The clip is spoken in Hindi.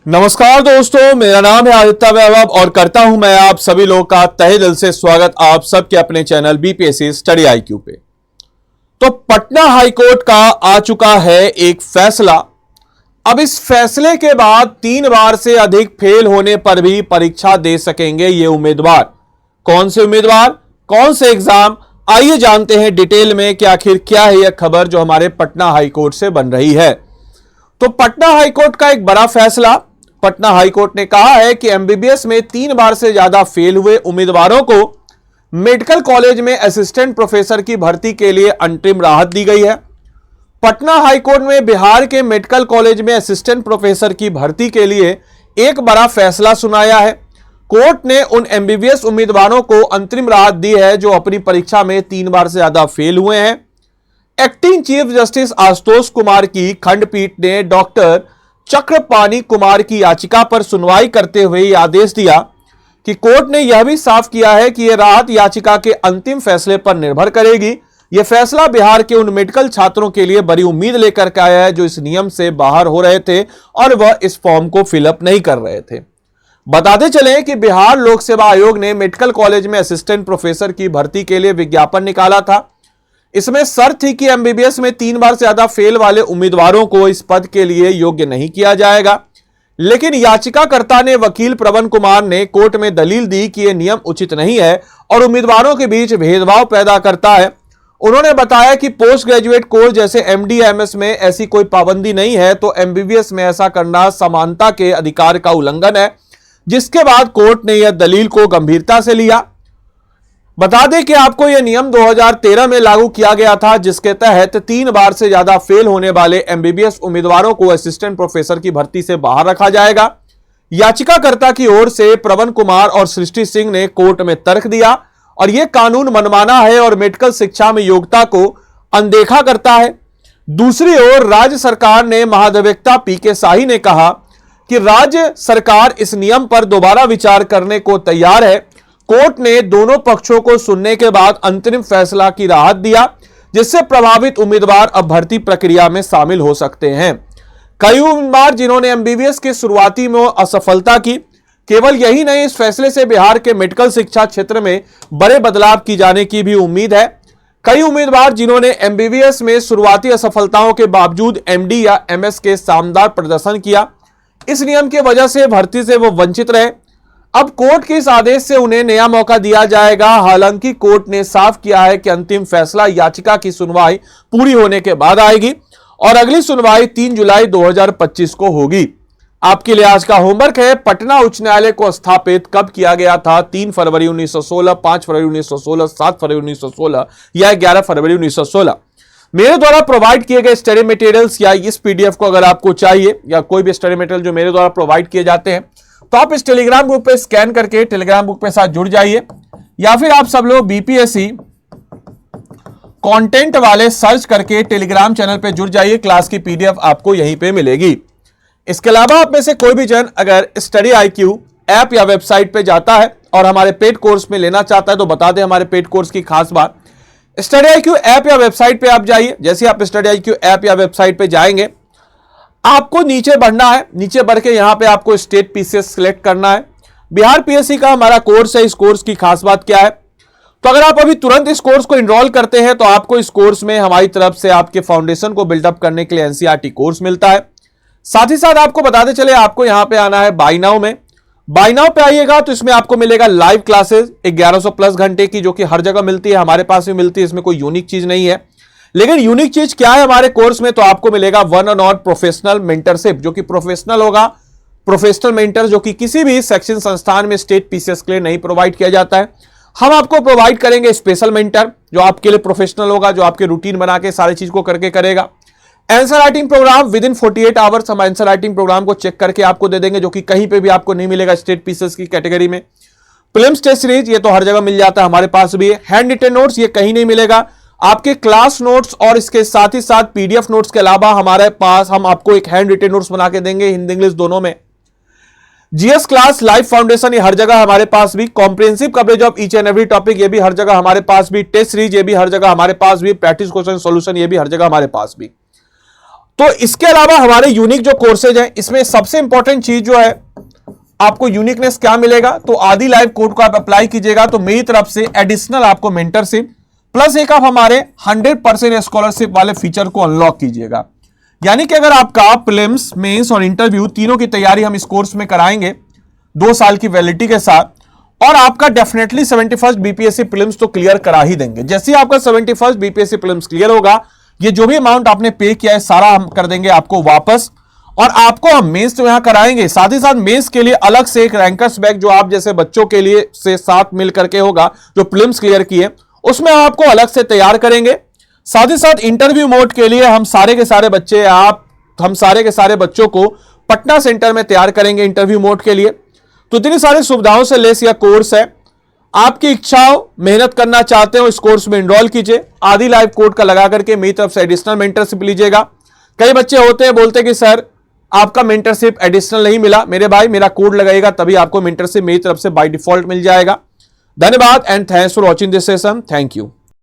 नमस्कार दोस्तों, मेरा नाम है आदित्य वैभव और करता हूं मैं आप सभी लोगों का तहे दिल से स्वागत आप सबके अपने चैनल बीपीएससी स्टडी आईक्यू पे। तो पटना हाईकोर्ट का आ चुका है एक फैसला। अब इस फैसले के बाद 3 बार से अधिक फेल होने पर भी परीक्षा दे सकेंगे ये उम्मीदवार। कौन से उम्मीदवार, कौन से एग्जाम, आइए जानते हैं डिटेल में कि आखिर क्या है यह खबर जो हमारे पटना हाईकोर्ट से बन रही है। तो पटना हाईकोर्ट का एक बड़ा फैसला। पटना हाईकोर्ट ने कहा है कि एमबीबीएस में 3 बार से ज्यादा फेल हुए उम्मीदवारों को मेडिकल कॉलेज में असिस्टेंट प्रोफेसर की भर्ती के लिए अंतरिम राहत दी गई है। पटना हाईकोर्ट में बिहार के मेडिकल कॉलेज में असिस्टेंट प्रोफेसर की भर्ती के लिए एक बड़ा फैसला सुनाया है। कोर्ट ने उन एमबीबीएस उम्मीदवारों को अंतरिम राहत दी है जो अपनी परीक्षा में 3 बार से ज्यादा फेल हुए हैं। Acting chief justice Ashutosh Kumar की खंडपीठ ने डॉक्टर चक्रपाणी कुमार की याचिका पर सुनवाई करते हुए यह आदेश दिया कि कोर्ट ने यह भी साफ किया है कि यह राहत याचिका के अंतिम फैसले पर निर्भर करेगी। यह फैसला बिहार के उन मेडिकल छात्रों के लिए बड़ी उम्मीद लेकर के आया है जो इस नियम से बाहर हो रहे थे और वह इस फॉर्म को फिलअप नहीं कर रहे थे। बताते चले कि बिहार लोक सेवा आयोग ने मेडिकल कॉलेज में असिस्टेंट प्रोफेसर की भर्ती के लिए विज्ञापन निकाला था। इसमें शर्त थी कि एमबीबीएस में 3 बार से ज्यादा फेल वाले उम्मीदवारों को इस पद के लिए योग्य नहीं किया जाएगा। लेकिन याचिकाकर्ता ने वकील प्रवन कुमार ने कोर्ट में दलील दी कि यह नियम उचित नहीं है और उम्मीदवारों के बीच भेदभाव पैदा करता है। उन्होंने बताया कि पोस्ट ग्रेजुएट कोर्स जैसे एमडी एमएस में ऐसी कोई पाबंदी नहीं है, तो एमबीबीएस में ऐसा करना समानता के अधिकार का उल्लंघन है। जिसके बाद कोर्ट ने यह दलील को गंभीरता से लिया। बता दें कि आपको यह नियम 2013 में लागू किया गया था, जिसके तहत 3 बार से ज्यादा फेल होने वाले एमबीबीएस उम्मीदवारों को असिस्टेंट प्रोफेसर की भर्ती से बाहर रखा जाएगा। याचिकाकर्ता की ओर से प्रवन कुमार और सृष्टि सिंह ने कोर्ट में तर्क दिया और यह कानून मनमाना है और मेडिकल शिक्षा में योग्यता को अनदेखा करता है। दूसरी ओर राज्य सरकार ने महाधिवक्ता पीके शाही ने कहा कि राज्य सरकार इस नियम पर दोबारा विचार करने को तैयार है। कोर्ट ने दोनों पक्षों को सुनने के बाद अंतरिम फैसला की राहत दिया, जिससे प्रभावित उम्मीदवार अब भर्ती प्रक्रिया में शामिल हो सकते हैं। कई उम्मीदवार जिन्होंने एमबीबीएस के शुरुआती में असफलता की, केवल यही नहीं, इस फैसले से बिहार के मेडिकल शिक्षा क्षेत्र में बड़े बदलाव की जाने की भी उम्मीद है। कई उम्मीदवार जिन्होंने एमबीबीएस में शुरुआती असफलताओं के बावजूद एमडी या एमएस के शानदार प्रदर्शन किया, इस नियम की वजह से भर्ती से वो वंचित रहे। अब कोर्ट के इस आदेश से उन्हें नया मौका दिया जाएगा। हालांकि कोर्ट ने साफ किया है कि अंतिम फैसला याचिका की सुनवाई पूरी होने के बाद आएगी और अगली सुनवाई 3 जुलाई 2025 को होगी। आपके लिए आज का होमवर्क है, पटना उच्च न्यायालय को स्थापित कब किया गया था? 3 फरवरी 1916, 5 फरवरी 1916, 7 फरवरी 1916 या 11 फरवरी 1916। मेरे द्वारा प्रोवाइड किए गए स्टडी मटेरियल्स या इस पीडीएफ को अगर आपको चाहिए या कोई भी स्टडी मटेरियल जो मेरे द्वारा प्रोवाइड किए जाते हैं, तो आप इस टेलीग्राम ग्रुप पे स्कैन करके टेलीग्राम ग्रुप के साथ जुड़ जाइए, या फिर आप सब लोग बीपीएससी कंटेंट वाले सर्च करके टेलीग्राम चैनल पे जुड़ जाइए। क्लास की पीडीएफ आपको यहीं पे मिलेगी। इसके अलावा आप में से कोई भी जन अगर स्टडी आईक्यू ऐप या वेबसाइट पे जाता है और हमारे पेड कोर्स में लेना चाहता है तो बता दें हमारे पेड कोर्स की खास बात। स्टडी आईक्यू ऐप या वेबसाइट पे आप जाइए। जैसे आप स्टडी आईक्यू ऐप या वेबसाइट पे जाएंगे, आपको नीचे बढ़ना है। नीचे बढ़ के यहां पे आपको स्टेट पीसीएस सिलेक्ट करना है। बिहार पीएससी का हमारा कोर्स है। इस कोर्स की खास बात क्या है, तो अगर आप अभी तुरंत इस कोर्स को इनरोल करते हैं तो आपको इस कोर्स में हमारी तरफ से आपके फाउंडेशन को बिल्डअप करने के लिए एनसीईआरटी कोर्स मिलता है। साथ ही साथ आपको बताते चले, आपको यहां पे आना है बाय नाउ में। बाय नाउ पे आइएगा तो इसमें आपको मिलेगा लाइव क्लासेस 1100 प्लस घंटे की, जो कि हर जगह मिलती है, हमारे पास भी मिलती है। इसमें कोई यूनिक चीज नहीं है। लेकिन यूनिक चीज क्या है हमारे कोर्स में, तो आपको मिलेगा 1 ऑन 1 प्रोफेशनल मेंटरशिप, जो कि प्रोफेशनल होगा। प्रोफेशनल मेंटर जो कि किसी भी सेक्शन संस्थान में स्टेट पीसीएस के लिए नहीं प्रोवाइड किया जाता है। हम आपको प्रोवाइड करेंगे स्पेशल मेंटर जो आपके लिए प्रोफेशनल होगा, जो आपके रूटीन बना के सारी चीज को करके करेगा। Answer writing program with in 48 hours हम आंसर राइटिंग प्रोग्राम को चेक करके आपको दे देंगे, जो कि कहीं पे भी आपको नहीं मिलेगा स्टेट पीसीएस की कैटेगरी में। प्रीलिम्स टेस्ट सीरीज ये तो हर जगह मिल जाता है, हमारे पास भी है। हैंड रिटन नोट्स ये कहीं नहीं मिलेगा। आपके क्लास नोट्स और इसके साथ ही साथ पीडीएफ नोट्स के अलावा हमारे पास हम आपको एक हैंड रिटन नोट्स बना के देंगे, हिंदी इंग्लिश दोनों में। जीएस क्लास, लाइफ फाउंडेशन ये हर जगह हमारे पास भी। Comprehensive coverage of each and every topic ये भी हर जगह हमारे पास भी। टेस्ट सीरीज ये भी हर जगह हमारे पास भी। प्रैक्टिस क्वेश्चन सॉल्यूशन ये भी हर जगह हमारे पास भी। तो इसके अलावा हमारे यूनिक जो कोर्सेज हैं, इसमें सबसे इंपॉर्टेंट चीज जो है, आपको यूनिकनेस क्या मिलेगा, तो आदि लाइव कोड को आप अप्लाई कीजिएगा तो मेरी तरफ से एडिशनल आपको मेंटरशिप प्लस एक आप हमारे 100% स्कॉलरशिप वाले फीचर को अनलॉक कीजिएगा। यानी कि अगर आपका प्रीलिम्स, मेंस और इंटरव्यू तीनों की तैयारी हम इस कोर्स में कराएंगे 2 साल की वैलिडिटी के साथ, और आपका डेफिनेटली 71st बीपीएससी प्रीलिम्स तो क्लियर करा ही देंगे। जैसे ही आपका 71st बीपीएससी प्रीलिम्स क्लियर होगा, ये जो भी अमाउंट आपने पे किया है सारा हम कर देंगे आपको वापस, और आपको हम मेंस तो यहां कराएंगे, साथ ही साथ मेंस के लिए अलग से एक रैंकर्स बैच जो आप जैसे बच्चों के लिए से साथ मिल करके होगा, जो प्रीलिम्स क्लियर किए उसमें आपको अलग से तैयार करेंगे। साथ ही साथ इंटरव्यू मोड के लिए हम सारे के सारे बच्चों को पटना सेंटर में तैयार करेंगे इंटरव्यू मोड के लिए। तो इतनी सारी सुविधाओं से लेस यह कोर्स है। आपकी इच्छा हो, मेहनत करना चाहते हो, इस कोर्स में एनरोल कीजिए। आदि लाइव कोड का लगा करके मेरी तरफ से एडिशनल मेंटरशिप लीजिएगा। कई बच्चे होते हैं बोलते कि सर आपका मेंटरशिप एडिशनल नहीं मिला। मेरे भाई, मेरा कोड लगाइएगा तभी आपको मेंटरशिप मेरी तरफ से बाय डिफॉल्ट मिल जाएगा। धन्यवाद and thanks for watching this session. Thank you.